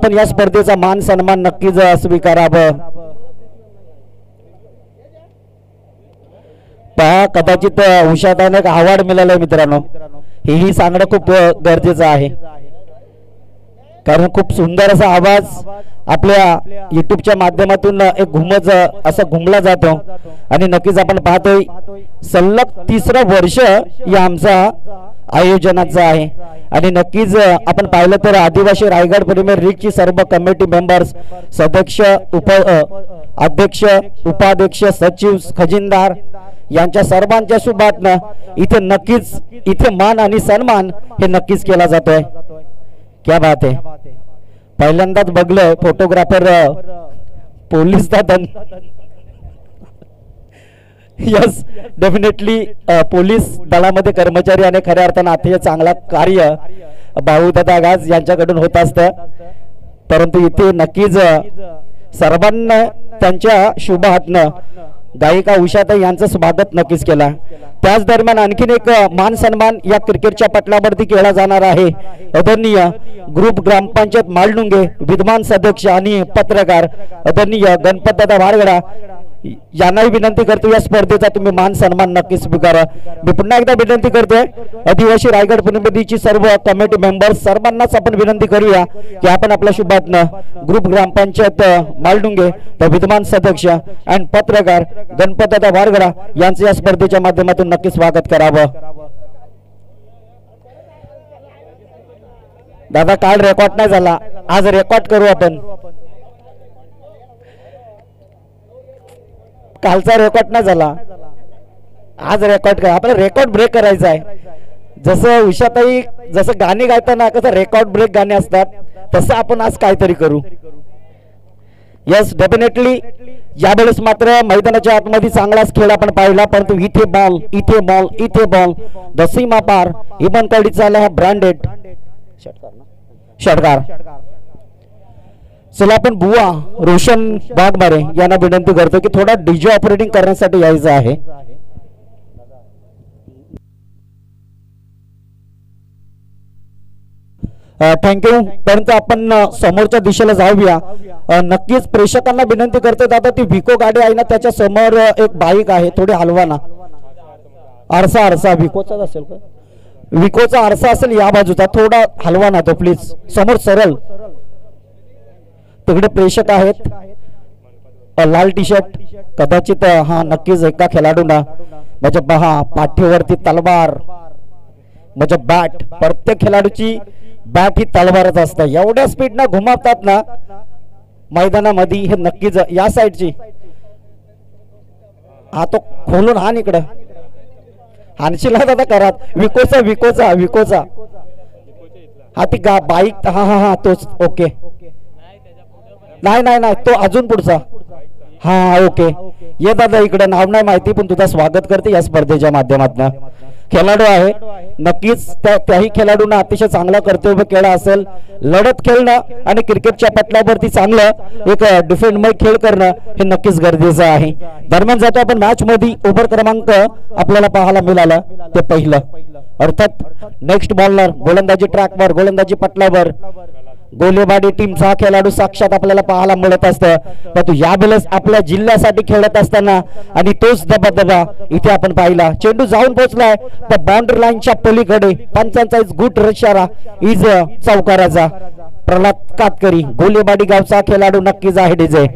पण या स्पर्धेचा मान सन्मान नक्कीच स्वीकारावं। पहा कदाचित उषाताईने एक अवॉर्ड मिळालंय मित्रांनो, हेही सांगणं खूप गरजेचं आहे, कारण खूप सुंदर असा आवाज आपल्या युट्यूबच्या माध्यमातून एक घुमज असा घुमला जातो आणि नक्कीच आपण पाहतोय सलग तिसरं वर्ष या आमचा आयोजनाचं आहे। आणि नक्कीच आपण पाहिलं तर आदिवासी रायगड प्रीमियर लीगची सर्व कमिटी मेंबर्स, सदस्य, अध्यक्ष, उपाध्यक्ष, सचिव, खजिनदार यांच्या सर्वांच्या शुभातनं इथे नक्कीच इथे मान आणि सन्मान हे नक्कीच केला जातोय। क्या बात आहे, पहिल्यांदाच बघलं फोटोग्राफर पोलीस दादा। यस डेफिनेटली पोलीस दलामध्ये कर्मचारी आणि खऱ्या अर्थानं अतिशय चांगला कार्य भाऊदादा गाज यांच्याकडून होत असतं, परंतु इथे नक्कीच सर्वांना त्यांच्या शुभ हातनं गायिका उषाताई यांचं स्वागत नक्कीच केला। त्याच दरम्यान आणखीन एक मान सन्मान या क्रिकेटच्या पटलावरती केला जाणार आहे। आदरणीय ग्रुप ग्रामपंचायत मालडुंगे विद्यमान सदस्य आणि पत्रकार आदरणीय गणपतदादा वारगडा यांनाही विनंती करतो या स्पर्धेचा तुम्ही मान सन्मान नक्की स्वीकारा। मी पुन्हा एकदा विनंती करतोय आदिवासी रायगड प्रणितीची सर्व कमिटी मेंबर्स सर्वांनाच आपण विनंती करूया की आपण आपल्या शुभातनं ग्रुप ग्रामपंचायत मालडुंगे व विद्यमान सदस्य आणि पत्रकार गणपतदादा वारगडा यांचे या स्पर्धेच्या माध्यमातून नक्की स्वागत करावं। दादा काल रेकॉर्ड नाही झाला, आज रेकॉर्ड करू आपण। कालचा रेकॉर्ड नाही झाला, आज रेकॉर्ड करा, आपल्याला रेकॉर्ड ब्रेक करायचा आहे। जसं उषाताई जसं गाणी गायताना कसं रेकॉर्ड ब्रेक गाणे असतात तसं आपण आज काहीतरी करू। यस डेफिनेटली यावेळेस मात्र मैदानाच्या आतमध्ये चांगलाच खेळ आपण पाहिला, परंतु इथे बॉल इथे बॉल इथे बॉल द सीमा पार इबन कडीचा हा ब्रँडेड षटकार। चला आपण बुवा रोशन वाघमारे यांना विनंती करतो की थोडा डीजे ऑपरेटिंग करण्यासाठी यायचं आहे। थँक्यू। परंतु आपण समोरच्या दिशेला जाऊया। नक्कीच प्रेक्षकांना विनंती करतो दादा ती विको गाडी आहे ना त्याच्या समोर एक बाईक आहे, थोडी हलवा ना। आरसा विकोचा असेल का? विकोचा आरसा असेल या बाजूचा, थोडा हलवा ना तो प्लीज, समोर सरळ तिकडे प्रेक्षक आहेत। लाल टी शर्ट कदाचित हा नक्कीच एका खेळाडूंना म्हणजे पहा पाठीवरती तलवार म्हणजे बॅट, प्रत्येक खेळाडूची बॅट ही तलवारच असते, एवढ्या स्पीड ना घुमावतात ना मैदानामध्ये। हे नक्कीच या साईडची हा तो खोलून हा इकडं हानशीला दादा करात विकोचा हा ती बाईक हा तोच ओके नाही तो अजून पुढचा हा ओके। ये दादा इकडे नाव नाही माहिती पण तुझं स्वागत करते या स्पर्धेच्या माध्यमातून। खेळाडू आहे नक्कीच त्याही खेळाडूंना अतिशय चांगला कर्तव्य केला असेल, लढत खेळणं आणि क्रिकेटच्या पटलावरती चांगलं एक डिफेंडमय खेळ करणं हे नक्कीच गरजेचं आहे। दरम्यान जातो आपण मॅच मध्ये ओव्हर क्रमांक आपल्याला पाहायला मिळाला ते पहिलं, अर्थात नेक्स्ट बॉलर गोलंदाजी ट्रॅकवर गोलंदाजी पटलावर गोलेवाडी टीमचा खेळाडू साक्षात आपल्याला पाहायला मिळत असतं, परंतु यावेळेस आपल्या जिल्ह्यासाठी खेळत असताना आणि तोच दबदबा इथे आपण पाहिला। चेंडू जाऊन पोहोचलाय तर बाउंड्री लाईनच्या पलीकडे पंचांचा गुड इशारा इज चौकाराचा। प्रल्हाद कातकरी गोलेवाडी गावचा खेळाडू नक्कीच आहे डीजे।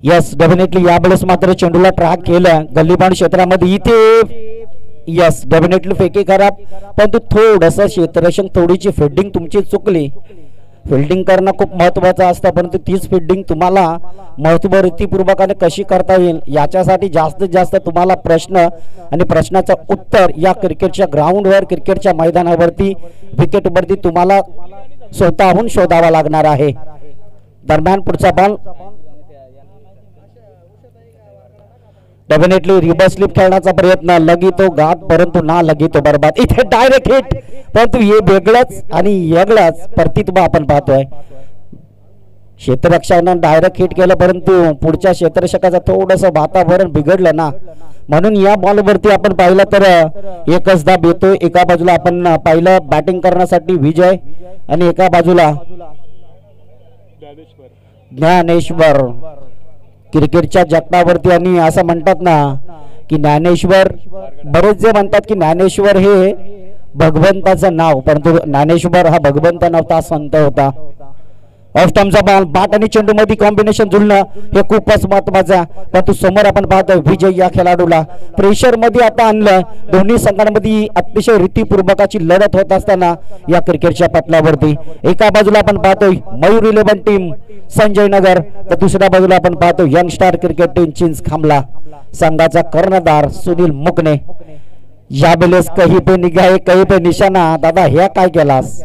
यस डेफिनेटली यावेळेस मात्र चेंडूला ट्रॅक केलं गल्लीबाण क्षेत्रामध्ये इथे। यस डेफिनेटली फेकी खराब, परंतु थोडंसं क्षेत्ररक्षण थोडीची फिल्डिंग तुमची चुकली। फिल्डिंग करणं खूप महत्त्वाचं असतं, परंतु तीच फिल्डिंग तुम्हाला महत्वपूर्वकाने कशी करता येईल याच्यासाठी जास्तीत जास्त तुम्हाला प्रश्न आणि प्रश्नाचं उत्तर या क्रिकेटच्या ग्राउंडवर क्रिकेटच्या मैदानावरती विकेटवरती तुम्हाला स्वतःहून शोधावा लागणार आहे। दरम्यान पुढचा बॉल डेफिनेटली रिवर्स स्लिप खेळण्याचा प्रयत्न, लगी तो घात परंतु ना लगी तो बर्बाद। इथे डायरेक्ट हिट, परंतु हे वेगळंच आणि वेगळंच प्रतित्व आपण पाहतोय। क्षेत्ररक्षकानं डायरेक्ट हिट केलं, परंतु पुढच्या क्षेत्ररक्षकाचं थोडंसं वातावरण बिघडलं ना, म्हणून या बॉलवरती आपण पाहिलं तर एकच धाब येतो. एका बाजूला आपण पाहिलं बॅटिंग करण्यासाठी विजय आणि एका बाजूला ज्ञानेश्वर. क्रिकेटच्या जगतावरती आणि असं म्हणतात ना की ज्ञानेश्वर, बरेच जे म्हणतात की ज्ञानेश्वर हे भगवंताचं नाव, परंतु ज्ञानेश्वर हा भगवंत नव्हता, संत होता. ऑफ स्टंपचा बॉल, बॅट आणि चेंडू मध्ये कॉम्बिनेशन जुळणं हे खूपच महत्वाचं. परंतु समोर आपण पाहतोय विजय या खेळाडूला प्रेशर मध्ये आता आणलं. दोन्ही संघांमध्ये अतिशय रीतीपूर्वकाची लढत होत असताना या क्रिकेटच्या पटलावरती एका बाजूला आपण पाहतोय मयूर 11 टीम संजय नगर, तर दुसऱ्या बाजूला आपण पाहतो यंग स्टार क्रिकेट टीम चिंच खांबला. संघाचा कर्णधार सुनील मुकणे. यावेळेस कहीं पे निगाहे कहीं पे निशाणा. दादा ह्या काय केलास?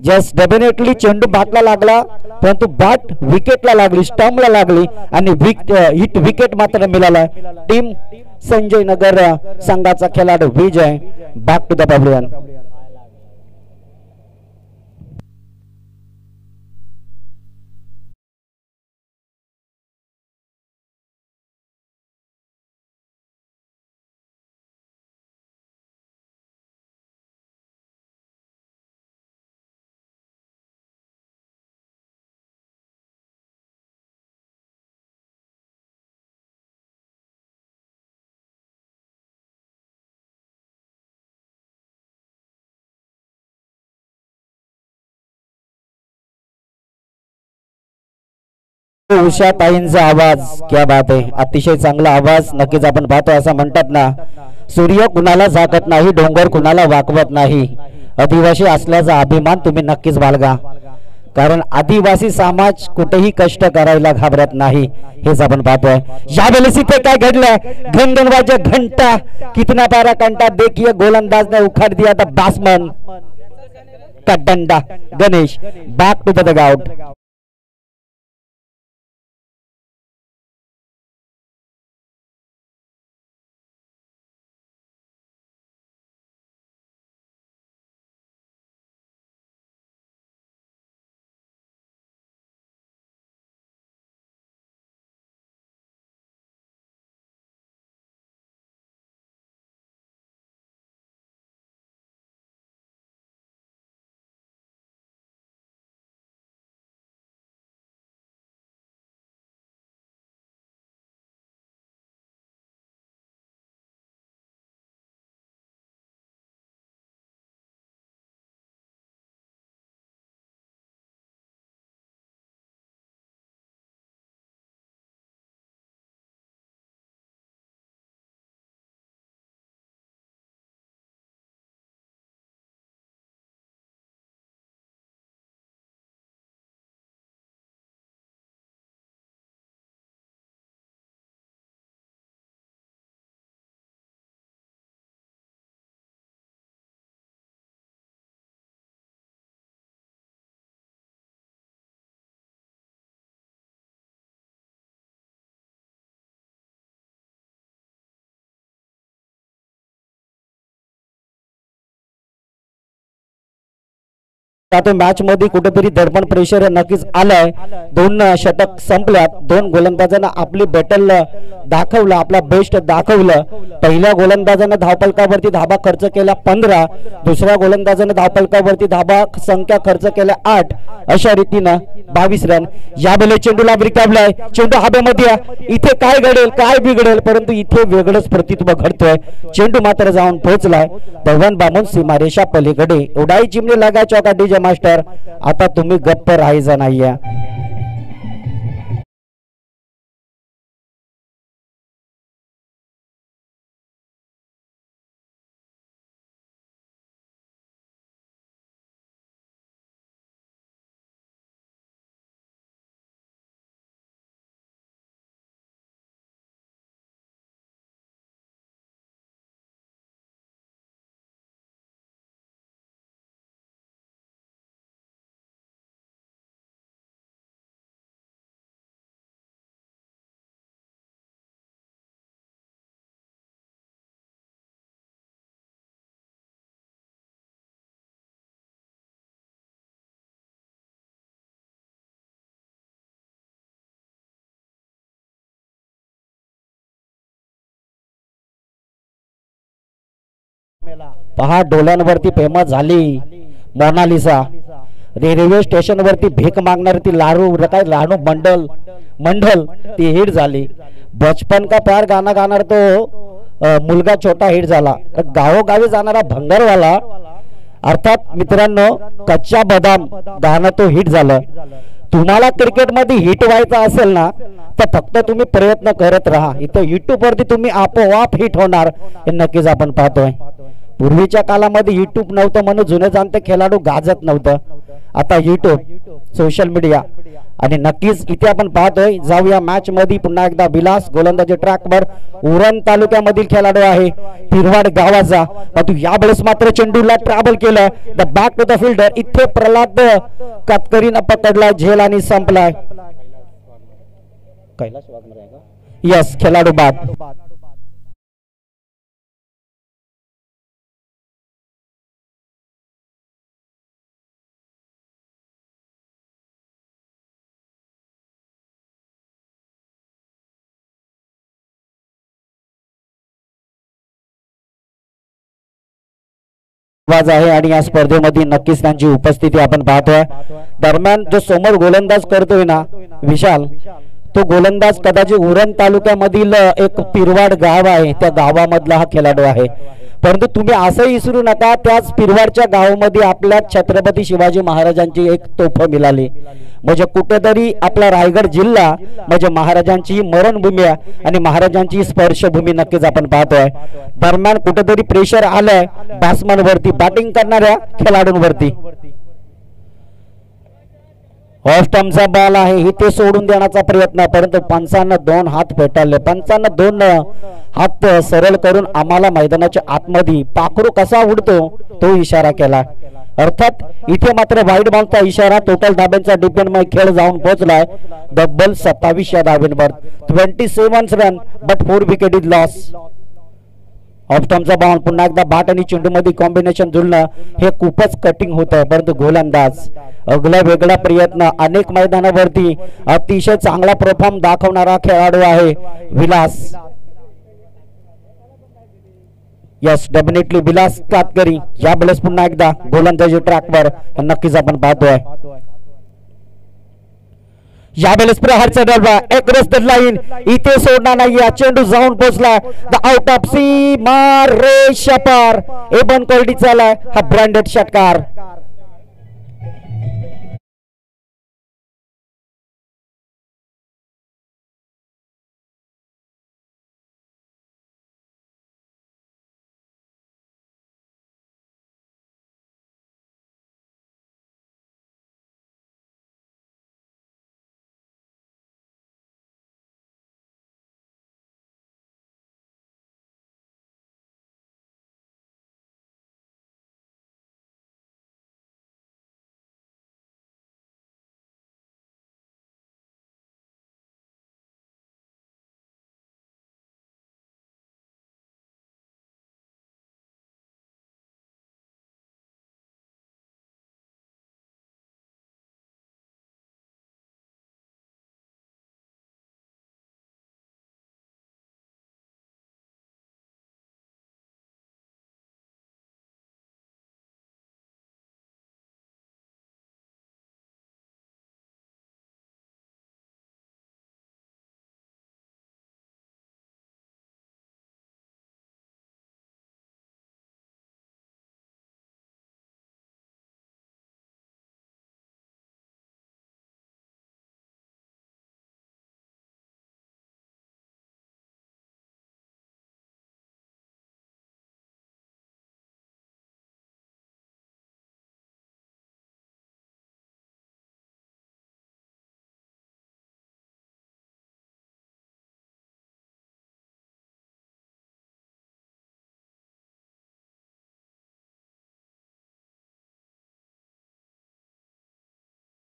जस्ट डेफिनेटली चेंडू बॅटला लागला, परंतु बॅट विकेटला लागली, स्टंपला लागली आणि हिट विकेट मात्र मिळाला. टीम संजय नगर संघाचा खेळाडू Vijay. Back to the pavilion. उषाताईंचा आवाज, क्या बात आहे, अतिशय चांगला आवाज. नक्कीच आपण पाहतो असं म्हणतात ना, सूर्य कुणाला झाकत नाही, डोंगर कुणाला वाकवत नाही. आदिवासी असल्याचा अभिमान तुम्ही नक्कीच बाळगा, कारण आदिवासी समाज कुठेही कष्ट करायला घाबरत नाही, हेच आपण पाहतोय. यावेळेस इथे काय घडलं? घन वाजे घंटा कितना प्यारा कंटा, देखिए गोलंदाज ने उखाड़ दिया था बैट्समैन का डंडा. Ganesh back to the dugout. Match मध्ये कुठेतरी दडपण प्रेशर नक्कीच आलंय. दोन षटक संपल्यात, दोन गोलंदाजांना आपली बॅटल दाखवलं, आपला बेस्ट दाखवलं. पहिल्या गोलंदाजानं धावफलकावरती धाबा खर्च केला 15, दुसऱ्या गोलंदाजानं धावफलकावरती धाबा संख्या खर्च केल्या 8, अशा रीतीनं 22 रन. यावेळेस चेंडूला विकावलाय, चेंडू हवेमध्ये. इथे काय घडेल, काय बिघडेल, परंतु इथे वेगळंच प्रतित्व घडतोय. चेंडू मात्र जाऊन पोहोचलाय धवन बामून सीमारेषा पलीकडे. एवढाही चिमणी लगा चौका डीजे मास्टर. आता तुम्ही गप्प राहायचं नाहीये. पहा डोळ्यांवरती फेमस झाली मोनालिसा. रेल्वे स्टेशन वरती भीक मागणारी ती लाडू मंडल ती हिट झाली. बचपन का प्यार गाणं गाणार तो मुलगा छोटा हिट झाला. गावोगावी जाणारा भंगारवाला अर्थात मित्रांनो कच्चा बदाम गाणं तो हिट झालं. तुम्हाला क्रिकेटमध्ये हिट व्हायचं असेल ना तर फक्त तुम्ही प्रयत्न करत राहा. इथं युट्यूब वरती तुम्ही आपोआप हिट होणार हे नक्कीच आपण पाहतोय. पूर्वीच्या काळामध्ये युट्यूब नव्हतं म्हणून जुने जाणते खेळाडू गाजत नव्हतं. आता युट्यूब सोशल मीडिया आणि नक्कीच इथे आपण पाहतोय. जाऊया मॅच मध्ये पुन्हा एकदा विलास गोलंदाजी ट्रॅकवर उरण तालुक्यामधील खेळाडू आहे पिरवाड गावाचा. परंतु यावेळेस मात्र चेंडूला ट्रॅव्हल केलं. The back to the fielder इथे प्रल्हाद कातकरीनं पकडला झेल आणि संपलाय. कैलाश वाघमारे आहे का? यस खेळाडू बाद. आहे आणि या स्पर्धेमध्ये नक्कीच त्यांची उपस्थिती आपण पाहतोय. दरम्यान जो समोर गोलंदाज करतोय ना विशाल तो गोलंदाज कदाचित उरण तालुक्यामधील एक पिरवाड गाव आहे त्या गावामधला हा खेळाडू आहे. परंतु तुम्ही असं विसरू नका त्याच पिरवाडच्या गावामध्ये आपल्या छत्रपती शिवाजी महाराजांची एक तोफ मिळाली. म्हणजे कुठेतरी आपला रायगड जिल्हा म्हणजे महाराजांची मरणभूमी आहे आणि महाराजांची स्पर्शभूमी नक्कीच आपण पाहतोय. दरम्यान कुठेतरी प्रेशर आलंय बॅट्समन वरती बॅटिंग करणाऱ्या खेळाडूंवरती. ऑफ स्टंपचा बॉल आहे इथे सोडून देण्याचा प्रयत्न परंतु पंचांना 2 हात पेटाळले. पंचांना 2 हात सरळ करून आम्हाला मैदानाच्या आतमध्ये पाखरू कसा उडतो तो इशारा केला. अर्थात इथे मात्र वाईड बॉलचा इशारा. टोटल धाब्यांचा डिपेंड खेळ जाऊन पोहोचलाय डबल 27 या धाब्यांवर 27 run but 4 wicket is loss. Off स्टंपचा बॉल पुन्हा एकदा बॅट आणि चेंडू मध्ये कॉम्बिनेशन जुळणं हे खूपच कटिंग होतं. परंतु गोलंदाज अगला वेगळा प्रयत्न अनेक मैदानावरती अतिशय चांगला परफॉर्म दाखवणारा खेळाडू आहे विलास. यस डेफिनेटली विलास कातकरी यावेळेस पुन्हा एकदा गोलंदाजी ट्रॅकवर नक्कीच आपण पाहतोय. यावेळेस प्रहारचा डबा एक रस्ते लाईन इथे सोडणार नाही. चेंडू जाऊन पोहोचला द आउट ऑफ सी मार रे शपार एबन क्वालिटी चालाय हा ब्रँडेड षटकार.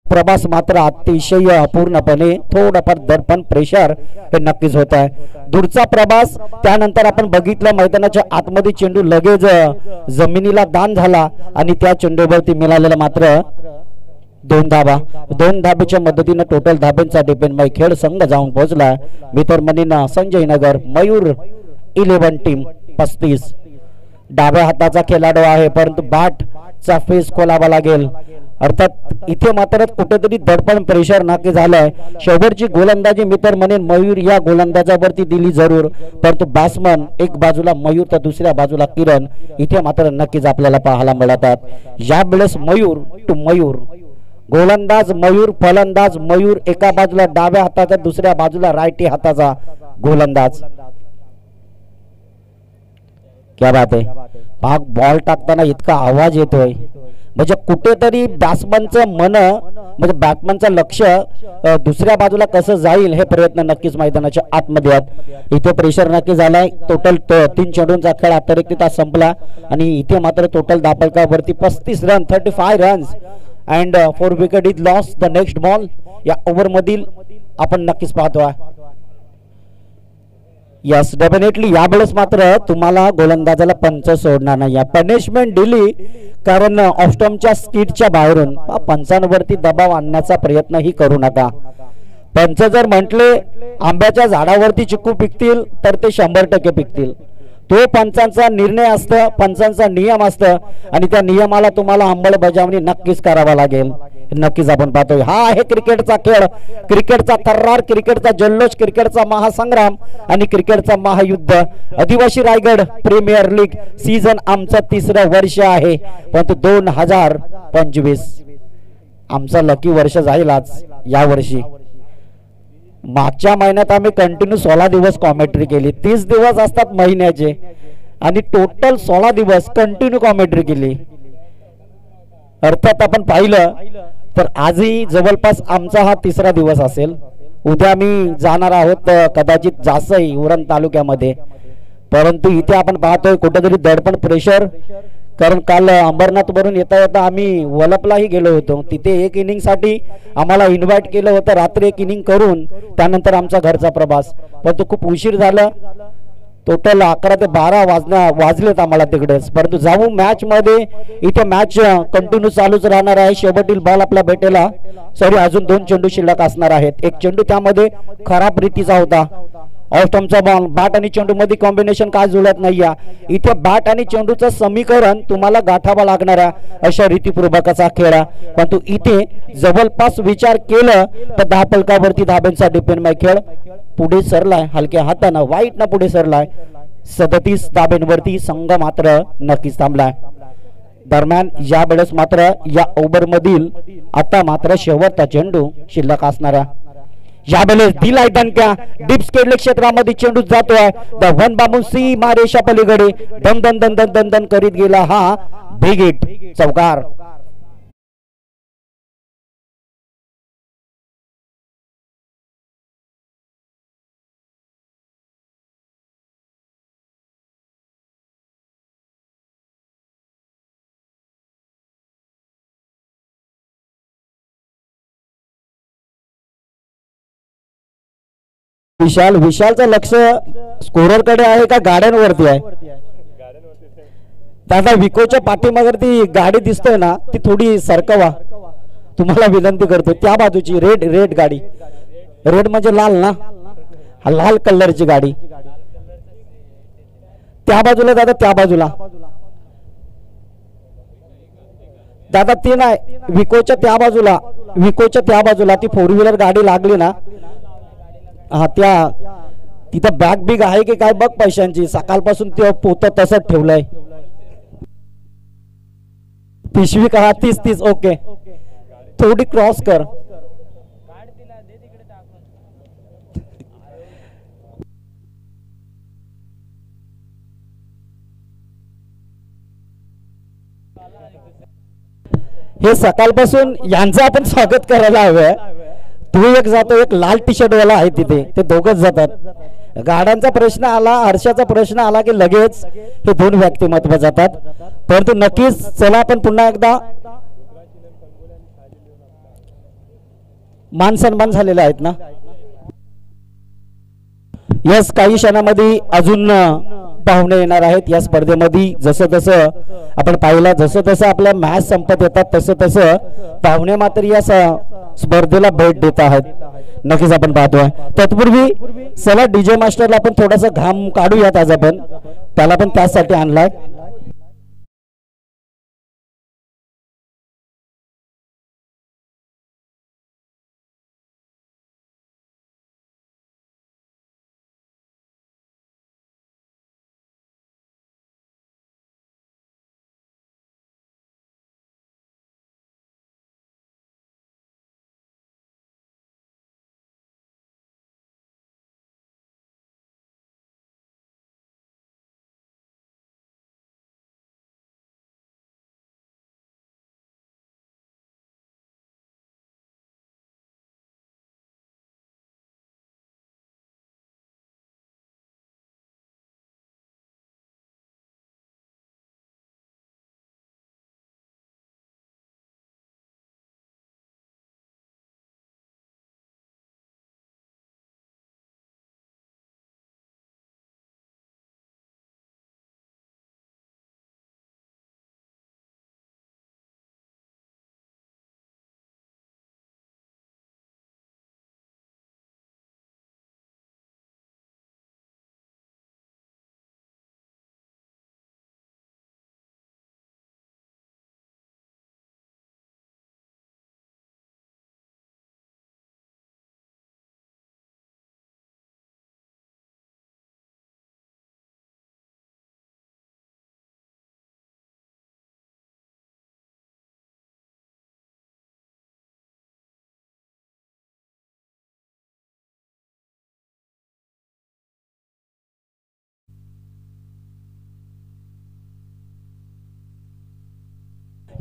प्रवास मात्र अतिशय अपूर्णपणे थोडंफार दडपण प्रेशर हे नक्कीच होत आहे. दूरचा प्रवास त्यानंतर आपण बघितलं मैदानाच्या आतमध्ये चेंडू लगेच जमिनीला दान झाला आणि त्या चेंडूवरती मिळालेला मात्र 2 धाबा. 2 धाब्याच्या मदतीने टोटल धाब्यांचा डिपेंड खेळ संघ जाऊन पोहोचला. मित्रमणींना संजय नगर मयूर 11 टीम 35 डाव्या हाताचा खेळाडू आहे, परंतु बॅटचा फेस खोलावा लागेल. अर्थात इथे मात्र कुठेतरी दडपण प्रेशर नाके झालंय. शेवटची गोलंदाजी मी तर म्हणेन मयूर या गोलंदाजावरती दिली जरूर, परंतु बॅट्समन एक बाजूला मयूर तर दुसऱ्या बाजूला किरण इथे मात्र नक्कीच आपल्याला पाहायला मिळतात. यावेळेस मयूर टू मयूर, गोलंदाज मयूर, फलंदाज मयूर, एका बाजूला डाव्या हाताचा दुसऱ्या बाजूला रायटी हाताचा गोलंदाज. क्या बात आहे. पाक बॉल टाकताना इतका आवाज येतोय म्हणजे कुठेतरी बॅट्समनचं मन म्हणजे बॅट्समनचं लक्ष दुसऱ्या बाजूला कसं जाईल हे प्रयत्न नक्कीच मैदानाच्या आतमध्ये आहेत. इथे प्रेशर नक्की झालाय. टोटल 3 चेंडूंचा खेळ अतिरिक्त तास संपला आणि इथे मात्र टोटल धापलकावरती 35 run 35 runs and 4 wicket is loss. The next ball या ओव्हर मधील आपण नक्कीच पाहतोय. यस डेफिनेटली यावेळेस मात्र तुम्हाला गोलंदाजाला पंच सोडणार नाही. पनिशमेंट दिली कारण ऑफस्टमच्या स्किटच्या बाहेरून पंचांवरती दबाव आणण्याचा प्रयत्नही करू नका. पंच जर म्हटले आंब्याच्या झाडावरती चिक्कू पिकतील तर ते 100% पिकतील. तो पंचांचा निर्णय असतं, पंचांचा नियम असतं आणि त्या नियमाला तुम्हाला अंमलबजावणी नक्कीच करावा लागेल. नक्कीच आपण पाहतोय हा आहे क्रिकेटचा खेळ, क्रिकेटचा थर्रार, क्रिकेटचा जल्लोष, क्रिकेटचा महासंग्राम आणि क्रिकेटचा महायुद्ध. आदिवासी रायगड प्रीमियर लीग सीझन आमचं 3रं वर्ष आहे, परंतु 2025 आमचं लकी वर्ष जाईल आज या वर्षी. मागच्या महिन्यात आम्ही कंटिन्यू 16 दिवस कॉमेंट्री केली. 30 दिवस असतात महिन्याचे आणि टोटल 16 दिवस कंटिन्यू कॉमेंट्री केली. अर्थात आपण पाहिलं तर आजही जवळपास आमचा हा 3रा दिवस असेल. उद्या मी जाणार आहोत कदाचित जासई उरण तालुक्यामध्ये, परंतु इथे आपण पाहतोय कुठेतरी दडपण प्रेशर. कारण काल अंबरनाथ वरून येता येता आम्ही वलपलाही गेलो होतो. तिथे एक इनिंग साठी आम्हाला इन्व्हाइट केलं होतं, रात्री एक इनिंग करून त्यानंतर आमचा घरचा प्रवास, परंतु खूप उशीर झाला. टोटल 11 ते 12 वाजलेत आम्हाला तिकडेच. परंतु जाऊ मॅच मध्ये, इथे मॅच कंटिन्यू चालूच राहणार आहे. शेवटील बॉल आपला भेटेला सॉरी अजून 2 चेंडू शिल्लक असणार आहेत. एक चेंडू त्यामध्ये खराब रीतीचा होता. ऑफस्टमचा बॉल, बॅट आणि चेंडू मध्ये कॉम्बिनेशन काय जुळत नाहीये. इथे बॅट आणि चेंडूचं समीकरण तुम्हाला गाठावा लागणाऱ्या अशा रीतीपूर्वकाचा खेळ. परंतु इथे जवळपास विचार केलं तर 10 पलकावरती धाब्यांचा डिपेंड खेळ पुढे सरलाय, हलक्या हातानं वाईट ना पुढे सरलाय. 37 धाब्यांवरती संघ मात्र नक्कीच थांबलाय. दरम्यान या वेळेस मात्र या ओव्हर मधील आता मात्र शेवटचा चेंडू शिल्लक असणारा. यावेळेस दिलाय दणक्या डीप स्केडले क्षेत्रामध्ये चेंडू जातोय. The one Babu C Mareshah पलीकडे दन दन दन दन दन दन करीत गेला हा बिग हिट चौकार. विशालचं लक्ष स्कोरर कडे आहे का गाड्यांवरती आहे? दादा विकोच्या पाठीमागवरती गाडी दिसतोय ना, ती थोडी सरकवा तुम्हाला विनंती करतो. त्या बाजूची रेड गाडी, रेड म्हणजे लाल ना, लाल कलरची गाडी त्या बाजूला दादा, त्या बाजूला दादा ती नाही, विकोच्या त्या बाजूला, विकोच्या त्या बाजूला ती 4 व्हीलर गाडी लागली ना, हा त्या तिथं बॅग बिग आहे की काय बघ पैशांची. सकाळपासून ते पोत तसंच ठेवलंय. पिशवी का? 30 ओके, थोडी क्रॉस कर. हे सकाळपासून यांचं आपण स्वागत करायला हवंय. तू एक जातो, एक लाल टी शर्ट वाला आहे तिथे, ते दोघच जातात. गाड्यांचा प्रश्न आला, हर्षाचा प्रश्न आला की लगेच हे 2 व्यक्तिमत्व जातात. परंतु नक्कीच चला आपण पुन्हा एकदा मान सन्मान झालेले आहेत ना. यस काही क्षणामध्ये अजून पाहुणे येणार आहेत या स्पर्धेमध्ये. जसं जसं आपण पाहिलं, जसं जसं आपल्या मॅच संपत येतात तसं तसं पाहुणे मात्र या स्पर्धेला भेट देत आहेत. नक्कीच आपण पाहतोय. तत्पूर्वी चला डीजे मास्टरला आपण थोडासा घाम काढूयात. आज आपण त्याला पण त्यासाठी आणलाय.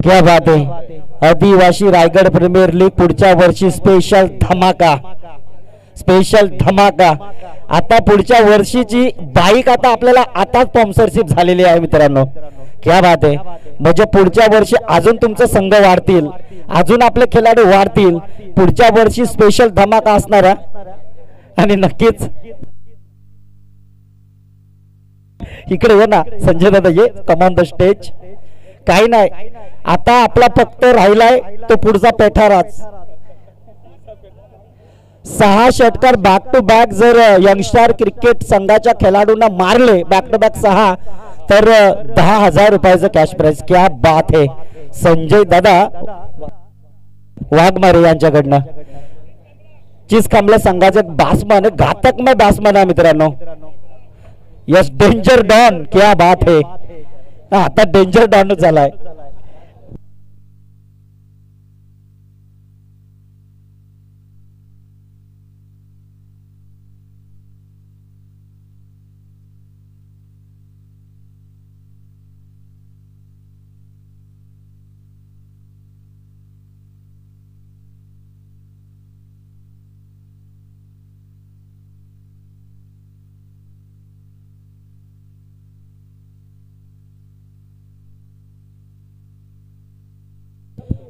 क्या बात आहे. आदिवासी रायगड प्रीमियर लीग पुढच्या वर्षी स्पेशल धमाका, स्पेशल धमाका. आता पुढच्या वर्षीची बाईक आता आपल्याला आताच स्पॉन्सरशिप झालेली आहे मित्रांनो. क्या बात आहे. म्हणजे पुढच्या वर्षी अजून तुमचा संघ वाढतील, अजून आपले खेळाडू वाढतील. पुढच्या वर्षी स्पेशल धमाका असणार आणि नक्कीच इकडे ये ना संजय दादा, ये कम ऑन द स्टेज. काही नाही, आता आपला फक्त राहिलाय तो पुढचा पेठाराच. 6 षटकार बॅक टू बॅक जर यंगस्टर क्रिकेट संघाच्या खेळाडूंना मारले बॅक टू बॅक 6, तर 10,000 रुपयाचं कॅश प्राइज. क्या बात है. संजय दादा वाघमारे यांच्याकडनं चिसखांबला संघाचे बॅट्समन, घातक में बॅट्समन आहे मित्रांनो. Yes, danger Don. क्या बात है. आता डेंजर डॉन झालाय.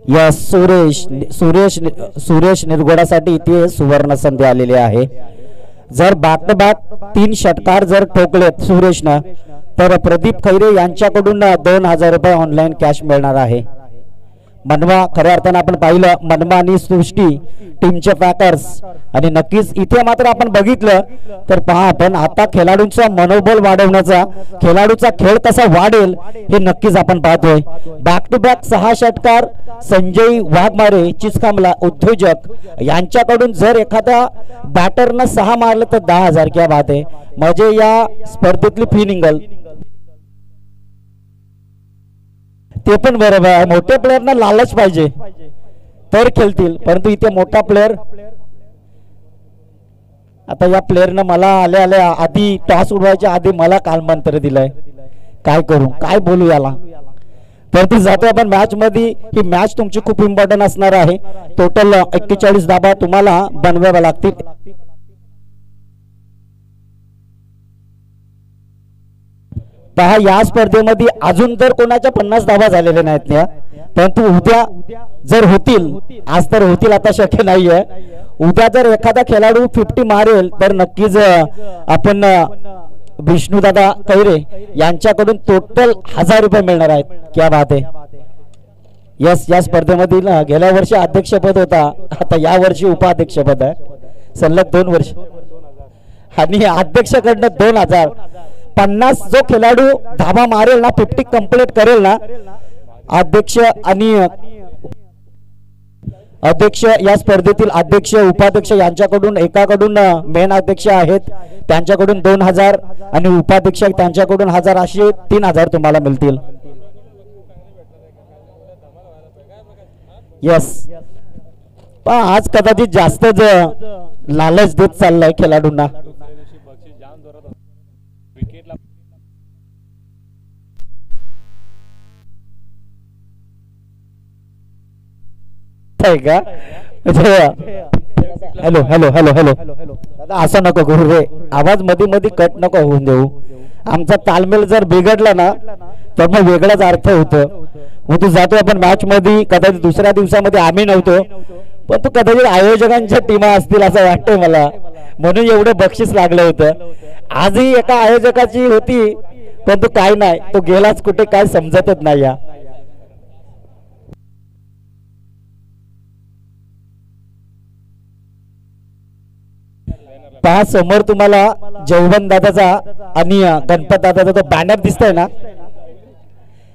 या सुरेश सुरेश सुरेश निरगुडासाठी इथे सुवर्ण संधी आलेली आहे. जर बॅक टू बॅक 3 षटकार जर ठोकलेत सुरेशनं, तर प्रदीप खैरे यांच्याकडून 2,000 रुपये ऑनलाईन कॅश मिळणार आहे. मनवा, खऱ्या अर्थानं आपण पाहिलं मनवा आणि सृष्टी टीमचे पॅकर्स. आणि नक्कीच इथे मात्र आपण बघितलं तर पहा, आपण आता खेळाडूंचा मनोबल वाढवण्याचा, खेळाडूचा खेळ कसा वाढेल हे नक्कीच आपण पाहतोय. बॅक टू बॅक 6 षटकार संजय वाघमारे चिसखांबला उद्योजक यांच्याकडून जर एखाद्या बॅटरनं 6 मारले तर 10,000. क्या बात आहे. म्हणजे या स्पर्धेतली फी निघल. ते पण बरोबर आहे. मोठ्या प्लेयरना लालच पाहिजे तर खेळतील, परंतु इथे मोठा प्लेयर, आता या प्लेयरनं मला आल्या आधी टॉस उडवायच्या आधी मला कालमंत्र दिलंय. काय करू, काय बोलू याला. परंतु जातो आपण मॅच मध्ये. ही मॅच तुमची खूप इम्पॉर्टंट असणार आहे. टोटल 41 धाबा तुम्हाला बनवाव्या लागतील. पहा, या स्पर्धेमध्ये अजून तर कोणाच्या 50 धावा झालेल्या नाहीत ना, परंतु उद्या जर होतील, आज तर होतील, आता शक्य नाहीये. उद्या जर एखादा खेळाडू 50 मारेल तर नक्कीच आपण विष्णुदादा कैरे यांच्याकडून टोटल 1,000 रुपये मिळणार आहेत. क्या बात आहे. यस, या स्पर्धेमधील गेल्या वर्षी अध्यक्षपद होता, आता या वर्षी उपाध्यक्षपद आहे. सलग 2 वर्ष. आणि अध्यक्षकडनं 2,000. 50 जो खेळाडू धाबा मारेल ना, 50 कंप्लीट करेल ना, अध्यक्ष आणि अध्यक्ष या स्पर्धेतील अध्यक्ष उपाध्यक्ष यांच्याकडून, एकाकडून मेन अध्यक्ष आहेत त्यांच्याकडून 2,000 आणि उपाध्यक्ष त्यांच्याकडून 1,000, असे 3,000 तुम्हाला मिळतील. यस, आज कदाचित जास्तच लालच देत चाललाय खेळाडूंना. का हॅलो हॅलो हॅलो हॅलो दादा, असं नको करू रे. आवाज मध्ये मध्ये कट नको होऊन देऊ. आमचा तालमेल जर बिघडला ना तर मग वेगळाच अर्थ होतो. मग तू जातो आपण मॅच मध्ये, कदाचित दुसऱ्या दिवसामध्ये आम्ही नव्हतो, पण तू कदाचित आयोजकांच्या टीमा असतील असं वाटतंय मला, म्हणून एवढं बक्षीस लागलं होतं. आजही एका आयोजकाची होती, पण तो काय नाही, तो गेलाच कुठे काय समजतच नाही. या पहा, समोर तुम्हाला जौवन दादाचा आणि गणपत दादाचा तो बॅनर दिसतोय ना,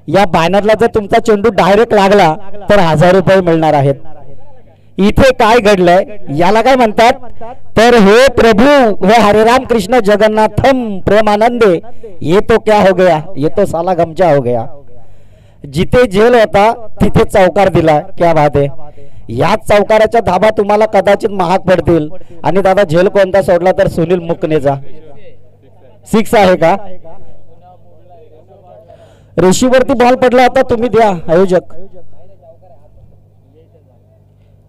या बॅनरला जर तुमचा चेंडू डायरेक्ट लागला तर 1,000 रुपये मिळणार आहेत. इथे काय घडलंय याला काय म्हणतात, तर हे प्रभू हे हरे राम कृष्ण जगन्नाथम प्रेमानंदे, ये तो क्या हो गया, ये तो साला गमजा हो गया. जिथे जेल होता तिथे चौकार दिला. क्या बात आहे. याच चौकाराच्या धाबा तुम्हाला कदाचित महाग पडतील. आणि दादा झेल कोणता सोडला तर सुनील मुकनेचा 6 आहे का. रेशीवरती बॉल पडला, आता तुम्ही द्या आयोजक.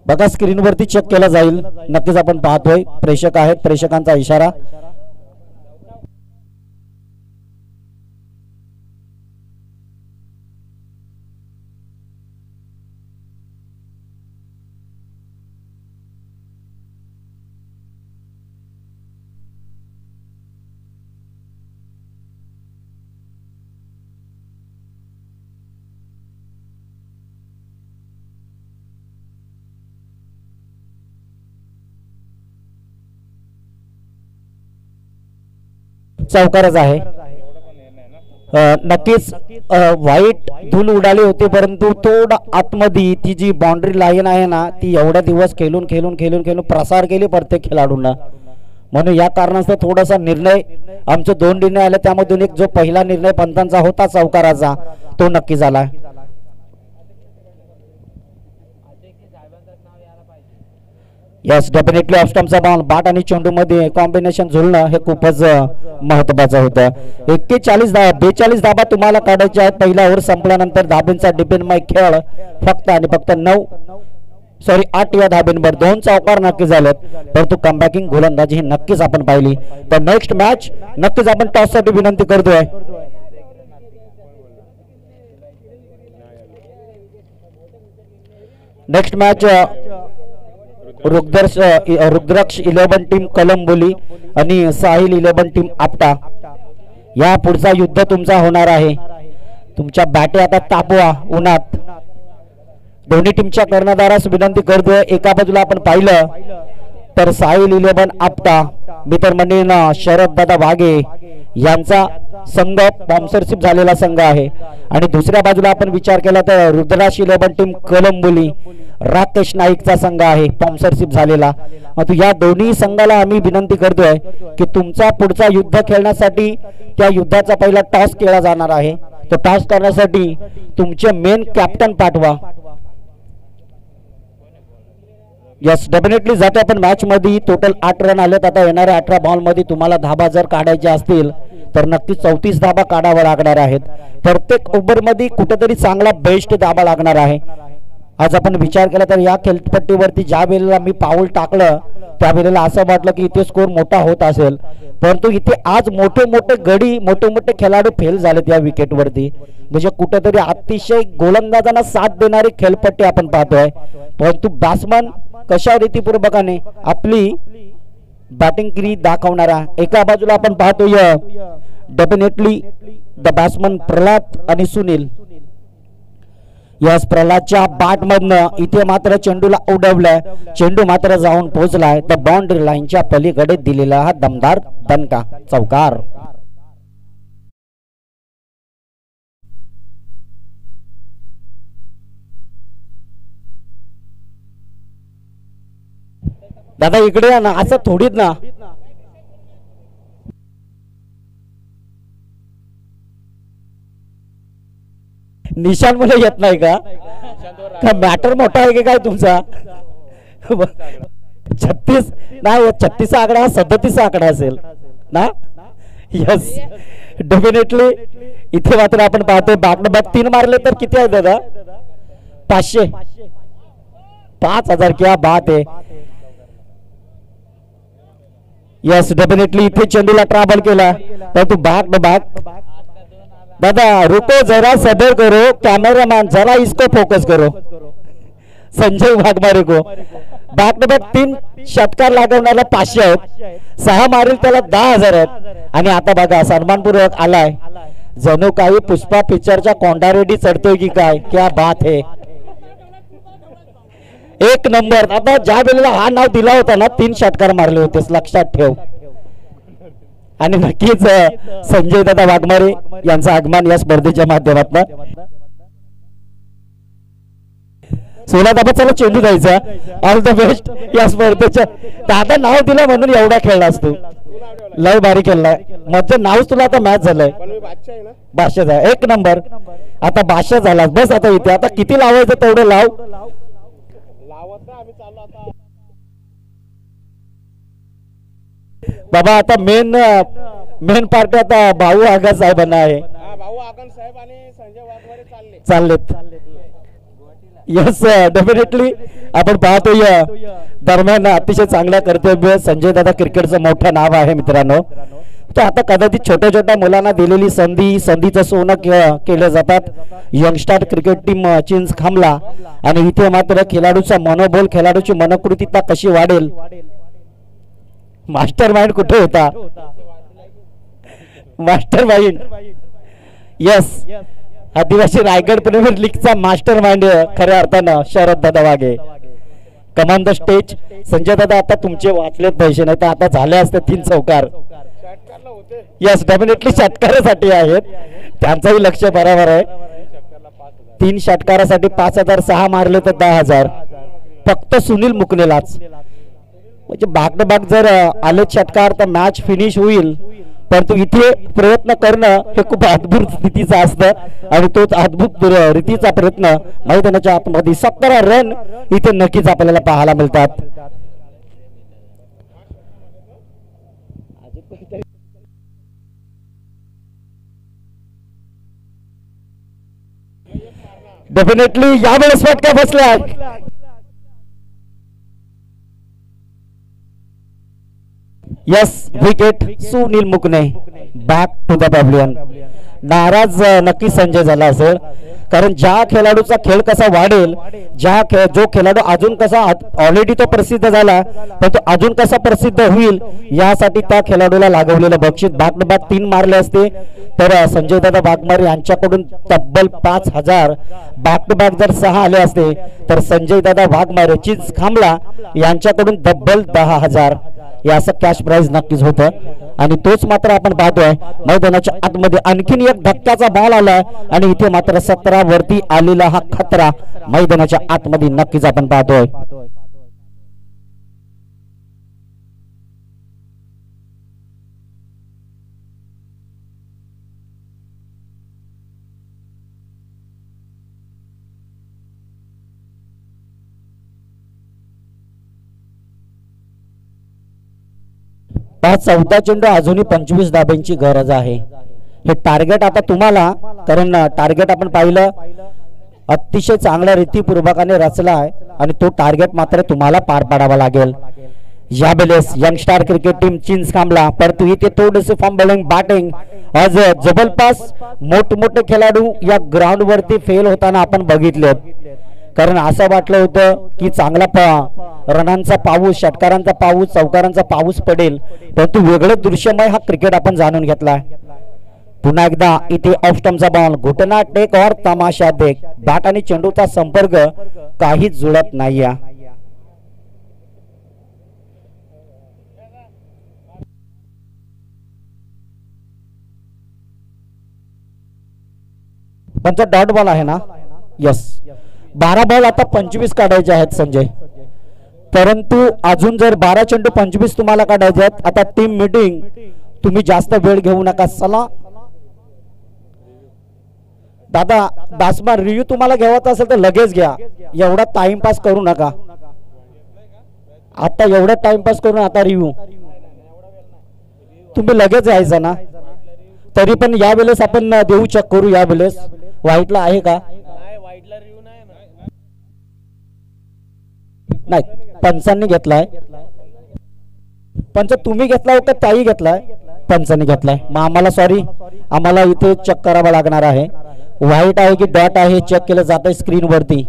बघा स्क्रीनवरती चेक केला जाईल, नक्कीच आपण पाहतोय प्रेक्षक आहेत, प्रेक्षकांचा इशारा. चौकारच आहे. नक्कीच वाईट धूल उडाली होती, परंतु थोडा आतमध्ये ती जी बाउंड्री लाईन आहे ना, ती एवढ्या दिवस खेळून खेळून खेळून खेळून प्रसार केली प्रत्येक खेळाडूंना. म्हणून या कारणास्तव थोडासा निर्णय, आमचे 2 निर्णय आले, त्यामधून एक जो पहिला निर्णय पंतांचा होता चौकाराचा, तो नक्की झाला. यस, डेफिनेटली ऑफस्टम्पचा बॉल बॅट आणि चेंडू मध्ये कॉम्बिनेशन जुळणं हे खूपच महत्त्वाचं होतं. 42 धाबा तुम्हाला काढायच्या आहेत. पहिला ओव्हर संपल्यानंतर धाब्यांचा डिपेंडमय खेळ फक्त आणि फक्त 8 या धाब्यांवर 2 चौकार नक्की झालेत, परंतु कमबॅकिंग गोलंदाजी ही नक्कीच आपण पाहिली. तर नेक्स्ट मॅच नक्कीच आपण टॉस साठी विनंती करतोय. नेक्स्ट मॅच रुद्राक्ष 11 टीम कलंबोली आणि साहिल 11 टीम आपटा. या पुढचा युद्ध तुमचा होणार आहे. तुमच्या बॅटे आता तापवा उन्हात. दोन्ही टीमच्या कर्णधारास विनंती करतोय. एका बाजूला आपण पाहिलं तर साहिल 11 आपटा मित्रमंडळींना शरद दादा वाघे यांचा संघ स्पॉन्सरशिप झालेला संघ आहे, आणि दुसऱ्या बाजूला आपण विचार केला तर रुद्राक्ष 11 टीम कलंबोली राकेश नाईकचा संघ आहे स्पॉन्सरशिप झालेला. या दोन्ही संघाला आम्ही विनंती करतोय की तुमचा पुढचा युद्ध खेळण्यासाठी त्या युद्धाचा पहिला टॉस केला जाणार आहे. तो टॉस करण्यासाठी तुमचे मेन कॅप्टन पाठवा. यस, डेफिनेटली जातो आपण मॅच मध्ये. टोटल 8 रन आलेत. आता येणाऱ्या 18 बॉल मध्ये तुम्हाला धाबा जर काढायचे असतील तर नक्की 34 धाबा काढावा लागणार आहेत. प्रत्येक ओव्हर मध्ये कुठेतरी चांगला बेस्ट धाबा लागणार आहे. आज आपण विचार केला तर या खेळपट्टीवरती ज्या वेळेला मी पाऊल टाकलं त्यावेळेला असं वाटलं की इथे स्कोर मोठा होत असेल, परंतु इथे आज मोठे मोठे गडी, मोठे मोठे खेळाडू फेल झालेत या विकेटवरती. म्हणजे कुठेतरी अतिशय गोलंदाजांना साथ देणारी खेळपट्टी आपण पाहतोय, परंतु बॅट्समन कशा रीतीपूर्वकाने आपली बॅटिंग गिरी दाखवणारा. एका बाजूला आपण पाहतोय डेफिनेटली द बॅट्समन प्रल्हाद आणि सुनील. यस, प्रल्हादच्या बॅट मधनं इथे मात्र चेंडूला उडवलाय. चेंडू मात्र जाऊन पोहोचलाय द बाउंड्री लाईनच्या पलीकडे दिलेला हा दमदार दणका चौकार. दादा इकडे या ना, असं थोडीच ना. निशान मला येत नाही का? मॅटर मोठा आहे की काय तुमचा? 36 नाही, 36 आकडा 37 आकडा असेल ना. यस, डेफिनेटली इथे मात्र आपण पाहतोय बॅट नंबर 3 मारले तर किती आहे दादा? 500. 5000. क्या बात आहे. यस, डेफिनेटली इथे चेंडूला ट्रॅव्हल केला तर तू बॅक दादा रुको जरा, सबर करो, कैमरामैन जरा इसको फोकस करो. संजय वाघमारे को बॅट नंबर 3 षटकार लागवणारा 500 आहेत. 6 मारील त्याला 10,000 आहेत. आणि आता बघा सन्मानपूर्वक आलाय, जणू काही पुष्पा पिक्चरच्या कोंडारेडी चढतोय की काय. क्या बात है. 1 नंबर. आता ज्या वेळेला हा नाव दिला होता ना 3 षटकार मारले होते, लक्षात ठेव. आणि नक्कीच संजय दादा वाघमारे यांचं आगमन या स्पर्धेच्या माध्यमातून. सोला दादा चला चेंडू द्यायचा. ऑल द बेस्ट या स्पर्धेच्या. दादा नाव दिलं म्हणून एवढा खेळलास तू, लय भारी खेळलाय. माझं नावच तुला आता मॅच झालंय. बादशाह झाला 1 नंबर. आता बादशाह झाला. बस आता इथे आता किती लावायचं तेवढं लाव. बाबा आता मेन पार्टी आता भाऊ आगा साहेबांना आहे. चाललेत. यस डेफिनेटली आपण पाहतोय दरम्यान अतिशय चांगल्या कर्तव्य संजय दादा क्रिकेटचं मोठं नाव आहे मित्रांनो. तर आता कदाचित छोट्या छोट्या मुलांना दिलेली संधीचं सोनं केलं जातात. यंगस्टार क्रिकेट टीम चिंच खांबला आणि इथे मात्र खेळाडूचा मनोबल खेळाडूची मनोकृतीता कशी वाढेल. मास्टर माइंड कुठे होता. मास्टर माइंड यस आदिवासी रायगड प्रीमियर लीगचा मास्टर माइंड खऱ्या अर्थानं शरद दादा वाघे. कमान द स्टेज. संजय दादा आता तुमचे वाचलेत पैसे नाही तर आता झाले असते 3 चौकार. यस डेफिनेटली षटकारासाठी आहेत त्यांचंही लक्ष बरोबर आहे. 3 षटकारासाठी 5,000 6 मारले तर 10,000 फक्त सुनील मुकलेलाच. म्हणजे बाग बाग जर आले षटकार तर मॅच फिनिश होईल. परंतु इथे प्रयत्न करणं हे खूप अद्भुत स्थितीचं असतं आणि तोच अद्भुत रीतीचा प्रयत्न मैदानाच्या आतमध्ये 17 रन इथे नक्कीच आपल्याला पाहायला मिळतात. डेफिनेटली यावेळेस फटका बसला. Yes wicket Sunil Mukane back to the pavilion. नाराज नक्की संजय झाला असेल कारण ज्या खेळाडूचा खेळ कसा वाढेल जो खेळाडू अजून कसा ऑलरेडी तो प्रसिद्ध झाला पण तो अजून कसा प्रसिद्ध होईल यासाठी त्या खेळाडूला लागवलेलं बक्षीस. बॅक टू बॅक 3 मारले असते तर संजय दादा वाघमारे यांच्याकडून तब्बल 5,000. बॅक टू बॅक जर 6 आले असते तर संजय दादा वाघमारे चिंच खांबला यांच्याकडून तब्बल 10,000 या असं कॅश प्राइज नक्कीच होतं. आणि तोच मात्र आपण पाहतोय मैदानाच्या आतमध्ये आणखीन एक धक्क्याचा बॉल आलाय आणि इथे मात्र 17 वरती आलेला हा खतरा मैदानाच्या आतमध्ये नक्कीच आपण पाहतोय. पाच 14 चेंडू अजूनही 25 धाब्यांची गरज आहे. हे टार्गेट आता तुम्हाला कारण टार्गेट आपण पाहिलं अतिशय चांगल्या रीतीपूर्वकाने रचला आहे आणि तो टार्गेट मात्र तुम्हाला पार पाडावा लागेल. यावेळेस यंगस्टार क्रिकेट टीम चिंच खांबला परंतु इथे थोडेसे फॉर्म बॉलिंग बॅटिंग आज जबरपास मोठमोठे खेळाडू या ग्राउंड वरती फेल होताना आपण बघितले. कारण असं वाटलं होतं की चांगला रनांचा पाऊस षटकारांचा पाऊस चौकारांचा पाऊस पडेल परंतु वेगळं दृश्यमय हा क्रिकेट आपण जाणून घेतलाय. पुन्हा एकदा इथे ऑफ स्टंपचा बॉल घोटना टेक और तमाशा देख. बॅट आणि चेंडूचा संपर्क काहीच जुळत नाहीये. पंच डॉट बॉल आहे ना. यस 12 बॉल आता 25 काढायचे आहेत संजय. परंतु अजून जर 12 चेंडू 25 तुम्हाला काढायचे आहेत. आता टीम मीटिंग तुम्ही जास्त वेळ घेऊ नका. चला दादा दासमा रिव्ह्यू तुम्हाला घ्यावाचा असेल तर लगेच घ्या. एवढा टाइमपास करू नका. आता एवढा टाइमपास करून आता रिव्ह्यू तुम्ही लगेच यायचा ना. तरी पण यावेळेस आपण देऊ चेक करू. यावेळेस व्हाईटला आहे का नाही. पंचांनी घेतलाय. पंच तुम्ही घेतलाय का ताई घेतलाय. पंचांनी घेतलाय. मग आम्हाला सॉरी आम्हाला इथे चेक करावा लागणार आहे. व्हाईट आहे की डॉट आहे चेक केलं जात आहे स्क्रीन वरती.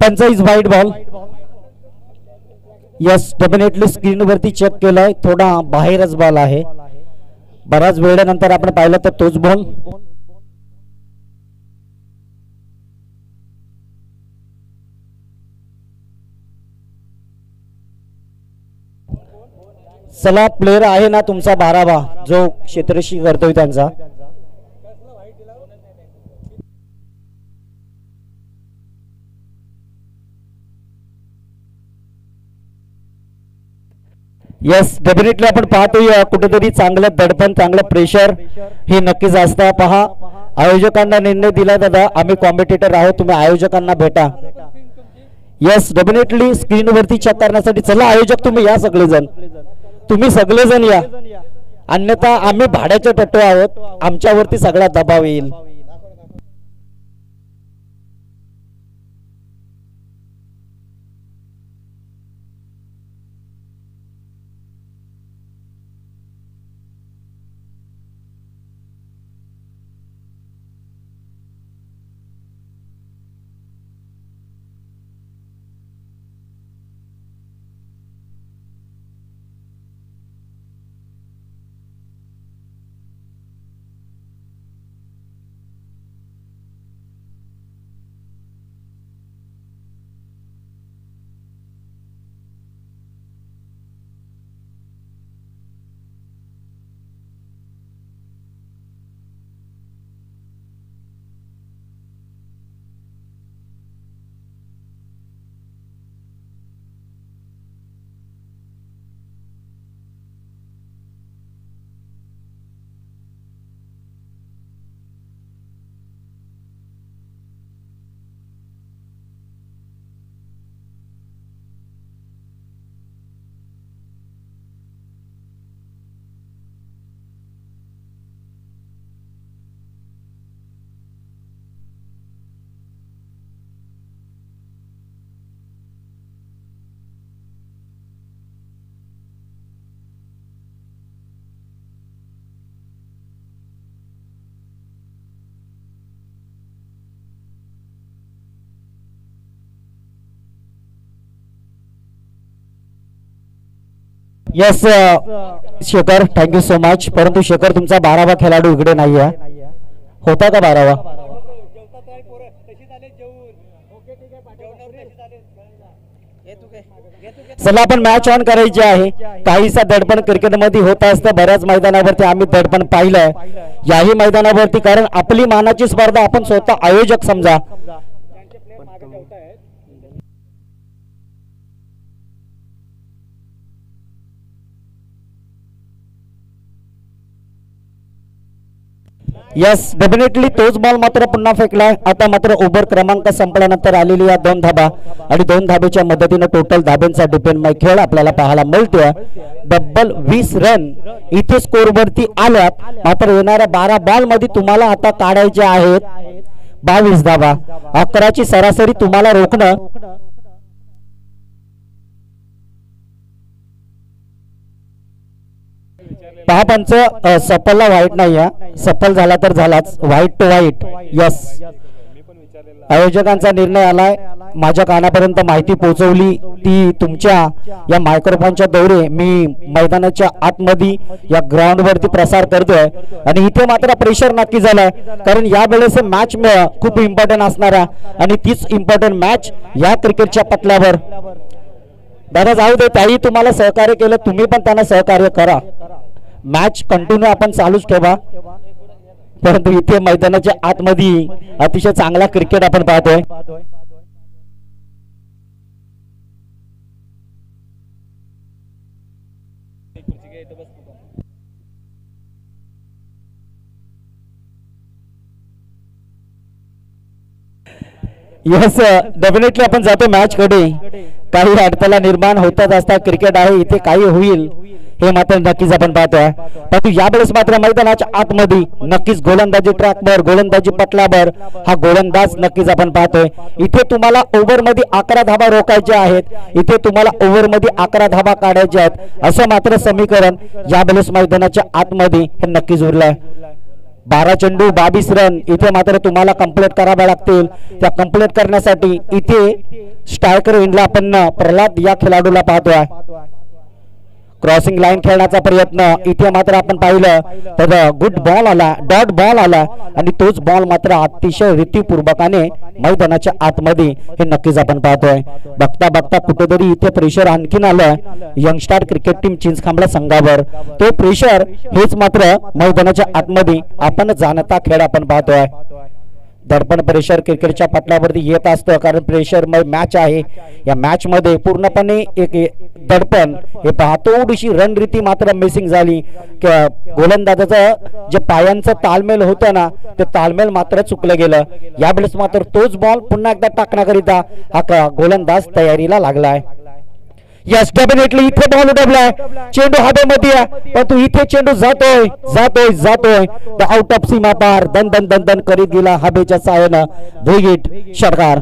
Punch is white ball. Yes, definitely स्क्रीनवरती चेक केलंय, थोडा बाहेरच बॉल आहे. बऱ्याच वेळेनंतर आपण पाहिलं तर तोच बॉल. चला, प्लेयर आहे ना तुमचा 12वा जो क्षेत्ररक्षक करतोय त्यांचा. यस, डेफिनेटली आपण पाहतोय कुठेतरी चांगलं दडपण, चांगलं प्रेशर हे नक्कीच असतं. पहा, आयोजकांना निर्णय दिला दादा, आम्ही कॉम्पिटिटर आहोत, तुम्ही आयोजकांना भेटा. यस, डेफिनेटली स्क्रीनवरती चेक करण्यासाठी. चला आयोजक, तुम्ही या, सगळेजण तुम्ही सगळेजण या, अन्यथा आम्ही भाड्याचे टट्टू आहोत, आमच्यावरती सगळा दबाव येईल. Yes Shekhar, thank you so much. परंतु शेखर, तुमचा 12वा खेळाडू इकडे नाही आहे. होता का 12वा? चला, आपण मॅच ऑन करायची आहे. काहीसा दडपण क्रिकेटमध्ये होत असतं, बऱ्याच मैदानावरती आम्ही दडपण पाहिलंय, याही मैदानावरती, कारण आपली मानाची स्पर्धा, आपण स्वतः आयोजक समजा. यस, डेफिनेटली तोच बॉल मात्र पुन्हा फेकलाय. आता मात्र ओव्हर क्रमांक संपल्यानंतर आलेली या 2 धाबा आणि 2 धाब्याच्या मदतीने टोटल धाब्यांचा डिपेंड खेळ आपल्याला पाहायला मिळतोय. डबल 20 रन इथे स्कोर वरती आल्यात. मात्र येणाऱ्या 12 बॉल मध्ये तुम्हाला आता काढायचे आहेत 22 धाबा. 11ची सरासरी तुम्हाला रोखणं. पहा पंच, सफलला व्हाईट नाही आहे, सफल झाला तर झालाच, व्हाईट टू व्हाईट. यस, आयोजकांचा निर्णय आलाय, माझ्या कानापर्यंत माहिती पोहोचवली ती तुमच्या या मायक्रोफोनच्या द्वारे मी मैदानाच्या आतमध्ये या ग्राउंड वरती प्रसार करतोय. आणि इथे मात्र प्रेशर नक्की झालाय, कारण या वेळेस मॅच खूप इम्पॉर्टंट असणार आहे आणि तीच इम्पॉर्टंट मॅच या क्रिकेटच्या पटल्यावर. दादा जाऊ दे, त्याही तुम्हाला सहकार्य केलं, तुम्ही पण त्यांना सहकार्य करा. मॅच कंटिन्यू आपण चालूच ठेवा. परंतु इथे मैदानाच्या आतमध्ये अतिशय चांगला क्रिकेट आपण पाहतोय. यस, डेफिनेटली आपण जातो मॅच कडे. काही अडथळा निर्माण होतच असतात, क्रिकेट आहे, इथे काही होईल हे मात्र नक्कीच आपण पाहतोय. परंतु यावेळेस मात्र मैदानाच्या आतमध्ये नक्कीच गोलंदाजी ट्रॅकवर, गोलंदाजी पटलावर हा गोलंदाज नक्कीच आपण पाहतोय. इथे तुम्हाला ओव्हर मध्ये 11 धाबा रोखायचे आहेत, इथे तुम्हाला ओव्हर मध्ये 11 धाबा काढायचे आहेत, असं मात्र समीकरण यावेळेस मैदानाच्या आतमध्ये हे नक्कीच उरलंय. 12 चेंडू 22 रन इथे मात्र तुम्हाला कंप्लीट कराव्या लागतील। त्या कंप्लीट करण्यासाठी इथे स्ट्रायकर एंडला आपण प्रल्हाद या खेळाडूला पाहतोय। क्रॉसिंग लाईन खेळण्याचा प्रयत्न इथे मात्र आपण पाहिलं तर गुड बॉल आला, डॉट बॉल आला आणि तोच बॉल मात्र अतिशय रीतीपूर्वकाने मैदानाच्या आतमध्ये हे नक्कीच आपण पाहतोय। बघता बघता कुठेतरी इथे प्रेशर आणखीन आलं यंगस्टार क्रिकेट टीम चिंचखांबला संघावर। तो प्रेशर हेच मात्र मैदानाच्या आतमध्ये आपण जाणता खेळ आपण पाहतोय। दडपण प्रेशर क्रिकेटच्या पटलावरती येत असतं कारण प्रेशर मॅच आहे। या मॅच मध्ये पूर्णपणे एक दडपण हे थोडीशी रणनीती मात्र मिसिंग झाली। गोलंदाजाचं जे पायांचं तालमेल होतं ना ते तालमेल मात्र चुकलं गेलं। यावेळेस मात्र तोच बॉल पुन्हा एकदा टाकण्याकरिता हा गोलंदाज तयारीला लागलाय। यस डेफिनेटली इथे बॉल उडवलाय, चेंडू हवेमध्ये आहे परंतु इथे चेंडू जातोय जातोय जातोय आउट ऑफ सीमा पार दन दन दन दन करीत गेला हवेच्या साहाय्यानं धुईट षटकार।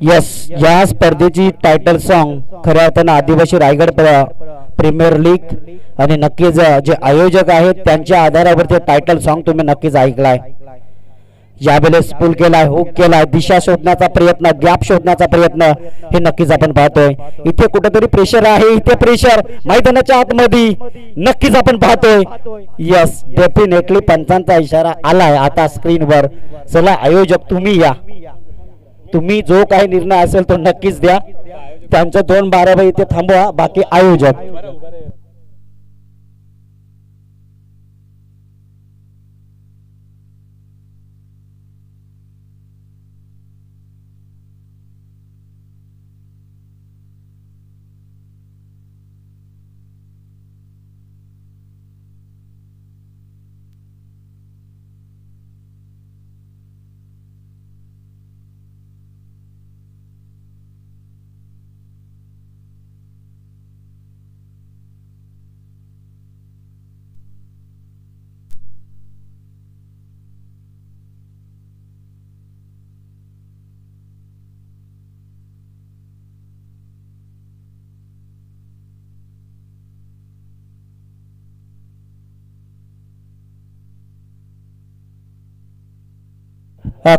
यस या स्पर्धेची टायटल सॉन्ग खऱ्या अर्थानं आदिवासी रायगड प्रीमियर लीग आणि नक्कीच जे आयोजक आहेत त्यांच्या आधारावरती टायटल सॉन्ग तुम्ही नक्कीच ऐकलाय। यावेळेस पुल केलाय, हुक केलाय, दिशा शोधण्याचा प्रयत्न, गॅप शोधण्याचा प्रयत्न हे नक्कीच आपण पाहतोय। इथे कुठेतरी प्रेशर आहे, इथे प्रेशर मैदानाच्या आतमध्ये नक्कीच आपण पाहतोय। यस डेफिनेटली पंचांचा इशारा आलाय आता स्क्रीनवर। चला आयोजक तुम्ही या, तुम्ही जो काही निर्णय असेल तो नक्कीच द्या। त्यांचं 2-12 इथे थांबवा, बाकी आयोजक।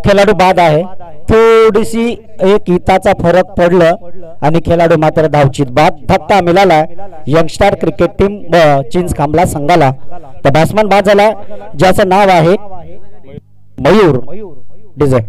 खेळाडू बाद आहे, थोडीशी एक हिताचा फरक पडलं आणि खेळाडू मात्र धावचीत बाद। धक्का मिळाला यंगस्टार क्रिकेट टीम चिंचखांबला संघाला। तर बॅट्समन बाद झाला ज्याचं नाव आहे मयूर डिझे।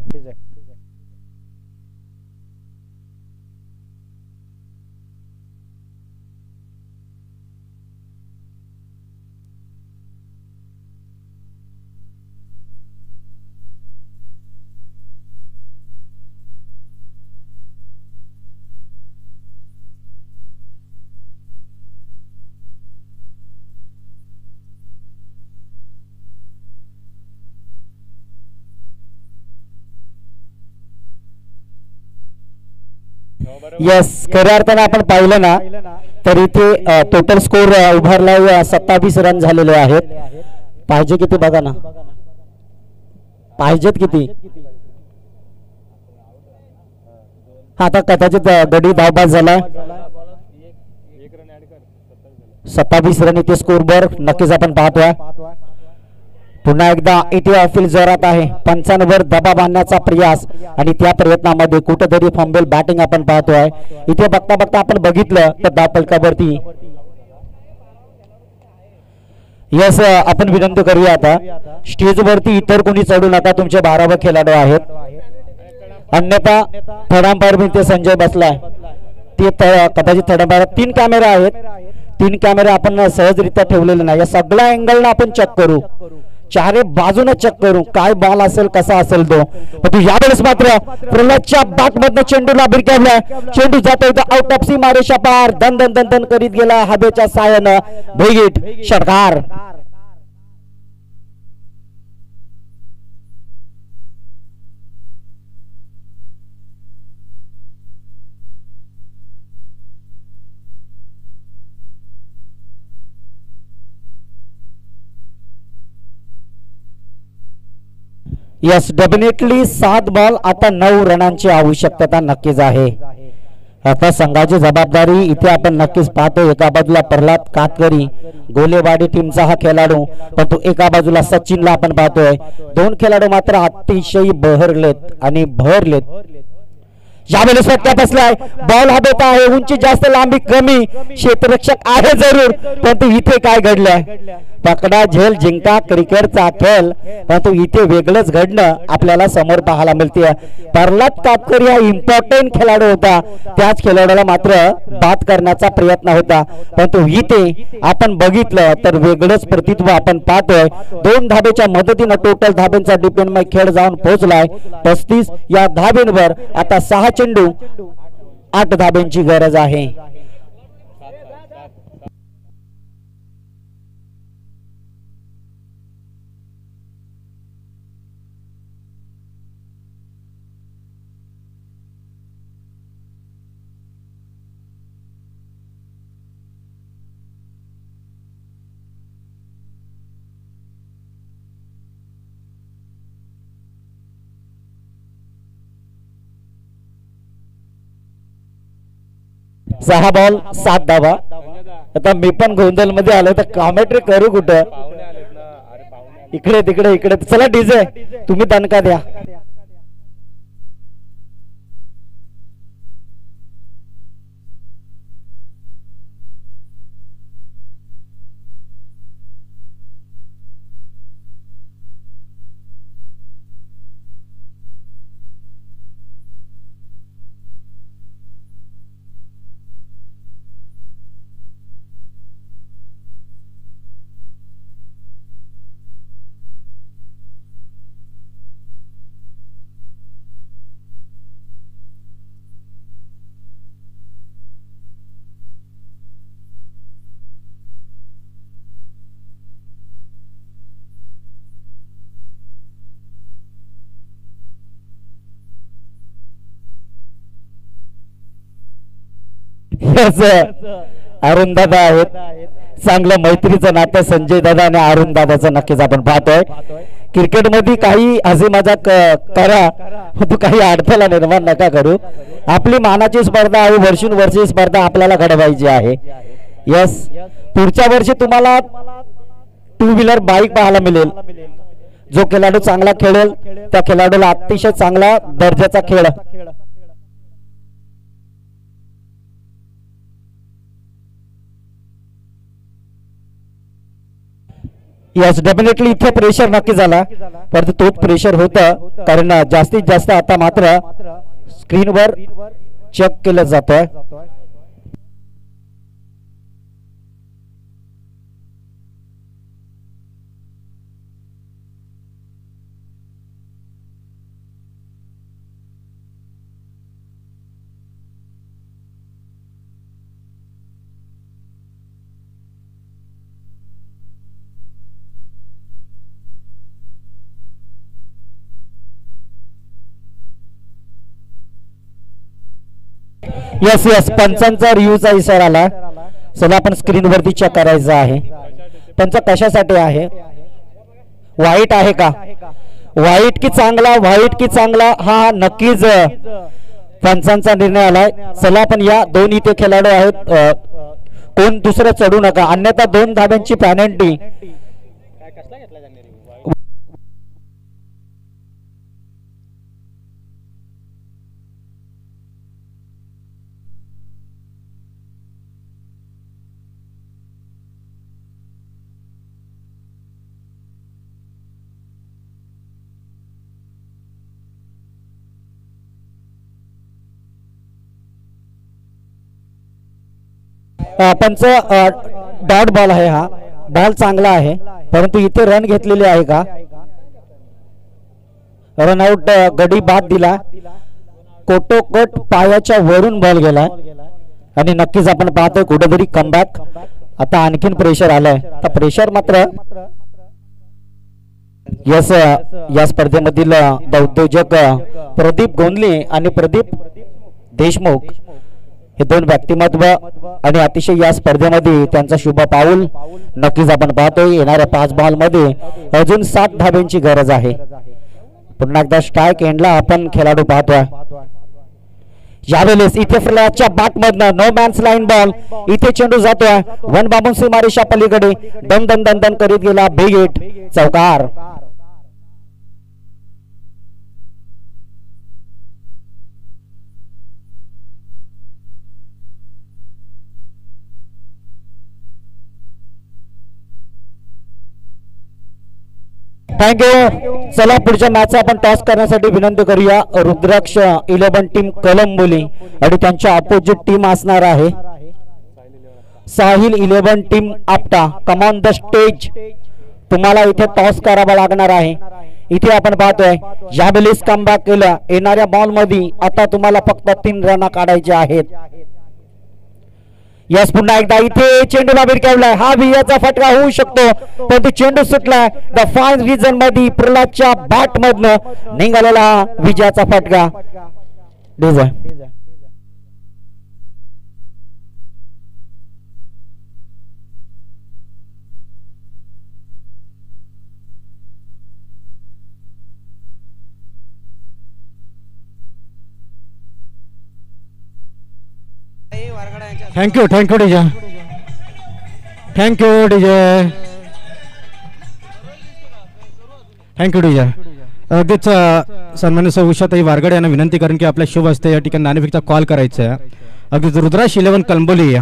यस खऱ्या अर्थाने आपण पाहिलं ना तर इथे टोटल स्कोर उभारला 27 रन झालेले आहेत। पाहिजे किती बघा ना, पाहिजेत किती। आता कदाचित गडी धावबाद झाला, 27 रन इथे स्कोर वर नक्कीच आपण पाहतोय। पुन्हा एकदा इथे अपील जोरात आहे, पंचांवर दबाव आणण्याचा प्रयास आणि त्या प्रयत्नामध्ये कुठेतरी फंबल बॅटिंग आपण पाहतोय. इथे बघता बघता आपण बघितलं तर धावफलकावरती यस आपण विनंती करूया आता स्टेजवरती इतर कोणी चढू नका, तुमचे 12 खेळाडू आहेत, अन्यथा थडांपार ते संजय बसलाय ते कदाचित थडांपार 3 कॅमेरा आहेत, 3 कॅमेरे आपण सहजरित्या ठेवलेले नाही, या सगळ्या अँगलला आपण चेक करू, चारे बाजूने चेक करू काय बॉल असेल कसा असेल तो. परंतु यावेळेस मात्र प्रल्हादच्या बॅट मधनं चेंडूला भिरकावलाय, चेंडू जातो आउट ऑफ सीमा रेषा पार, दन दन दन दन करीत गेला हवेच्या साहाय्यानं भैगीट षटकार. यस डेफिनेटली 7 बॉल आता 9 रनांची आवश्यकता नक्कीच आहे. आता संघाची जबाबदारी इथे आपण नक्कीच पाहतो, एका बाजूला प्रल्हाद कातकरी गोलेवाडी टीमचा हा खेळाडू, पण तो एका बाजूला सचिनला आपण पाहतोय. 2 खेळाडू मात्र अतिशय बहरलेत आणि भरलेत. यावेळेस फटका बसलाय, बॉल हवेत आहे, उंची जास्त लांबी कमी, क्षेत्ररक्षक आहे जरूर, परंतु इथे काय घडलंय, पकडा झेल जिंका क्रिकेटचा खेळ, परंतु इथे वेगळंच घडणं आपल्याला समोर पाहायला मिळते. प्रल्हाद कातकरी हा इम्पॉर्टंट खेळाडू होता, त्याच खेळाडूला मात्र बाद करण्याचा प्रयत्न होता, परंतु इथे आपण बघितलं तर वेगळंच प्रतित्व आपण पाहतोय. 2 धाबेच्या मदतीनं टोटल धाब्यांचा डिपेंड खेळ जाऊन पोहोचलाय 35 या धाब्यांवर. आता 6 चेंडू 8 धाब्यांची गरज आहे. सहा बॉल 7 धावा. आता मी पण गोंधळ मध्ये आलो तर कॉमेंट्री करू कुठं, इकडे तिकडे इकडे. चला डीजे तुम्ही दणका द्या. अरुण दादा आहेत, चांगलं मैत्रीचं नातं संजय दादा आणि अरुण दादाचं नक्कीच आपण पाहतोय. क्रिकेट मध्ये काही हसी मजाक करा, तू काही अडथळा निर्माण नका करू. आपली मानाची स्पर्धा आहे, वर्षोनवर्षी स्पर्धा आपल्याला घडवायची आहे. यस पुढच्या वर्षी तुम्हाला 2 व्हीलर बाईक पाहायला मिळेल. जो खेळाडू चांगला खेळेल त्या खेळाडूला अतिशय चांगला दर्जाचा खेळ. यस डेफिनेटली इथे प्रेशर नक्की झाला, परंतु तोच प्रेशर होता कारण जास्तीत जास्त आता मात्र स्क्रीनवर चेक केलं जातोय. यस यस पंचांचा रिव्ह्यूचा इशारा आला. चला आपण स्क्रीनवरती चेक करायचं आहे. पंच कशासाठी आहे, वाईट आहे का, वाईट की चांगला, वाईट की चांगला, हा नक्कीच पंचांचा निर्णय आलाय. चला आपण या 2 इथे खेळाडू आहेत, कोण दुसरं चढू नका, अन्यथा 2 धाब्यांची पेनल्टी. पंच डॉट बॉल आहे, हा बॉल चांगला आहे परंतु इथे रन घेतलेली आहे का? रनआउट, गडी बाद दिला, कोटोकोट पायाच्या वरून बॉल गेला आणि नक्कीच आपण पाहतोय कुठेतरी कमबॅक. आता आणखीन प्रेशर आलाय, तर प्रेशर मात्र या स्पर्धेमधील उद्योजक प्रदीप गोंदले आणि प्रदीप देशमुख हे दोन व्यक्तिमत्व आणि अतिशय या स्पर्धेमध्ये त्यांचा शुभ पाऊल नक्कीच आपण पाहतोय. येणाऱ्या 5 बॉल मध्ये अजून 7 धाब्यांची गरज आहे. पुन्हा एकदा स्ट्राइक एंडला आपण खेळाडू पाहतोय. यावेळेस इथे फ्लॅटच्या बाट मधनं नो मॅन्स लाईन बॉल, इथे चेंडू जातोय वन बाबून सीमारेषा पलीकडे, दन दन दन दन करीत गेला, बिग हिट, चौकार. थँक्यू. चला पुढच्या मॅच आपण टॉस करण्यासाठी विनंती करूया. रुद्राक्ष 11 टीम कलंबोली आणि त्यांच्या अपोजिट टीम असणार आहे Sahil 11 team Apta. Come on the stage. तुम्हाला इथे टॉस करावा लागणार आहे. इथे आपण पाहतोय यावेळेस कमबॅक केलं. येणाऱ्या बॉल मध्ये आता तुम्हाला फक्त 3 रन काढायचे आहेत. यस, पुन्हा एकदा इथे चेंडूला भिरकावलाय, हा विजयाचा फटका होऊ शकतो पण चेंडू सुटलाय. द फाईन रिजन मध्ये प्रल्हादच्या बॅट मधनं निघालेला विजयाचा फटका. Thank you DJ. Thank you DJ. अगदीच सन्मान्य सौ उषाताई वारगडे यांना विनंती करेन की आपल्या शुभ हस्ते या ठिकाणी नाणेफेकचा कॉल करायचा आहे. अगदीच रुद्राक्ष 11 कलंबोली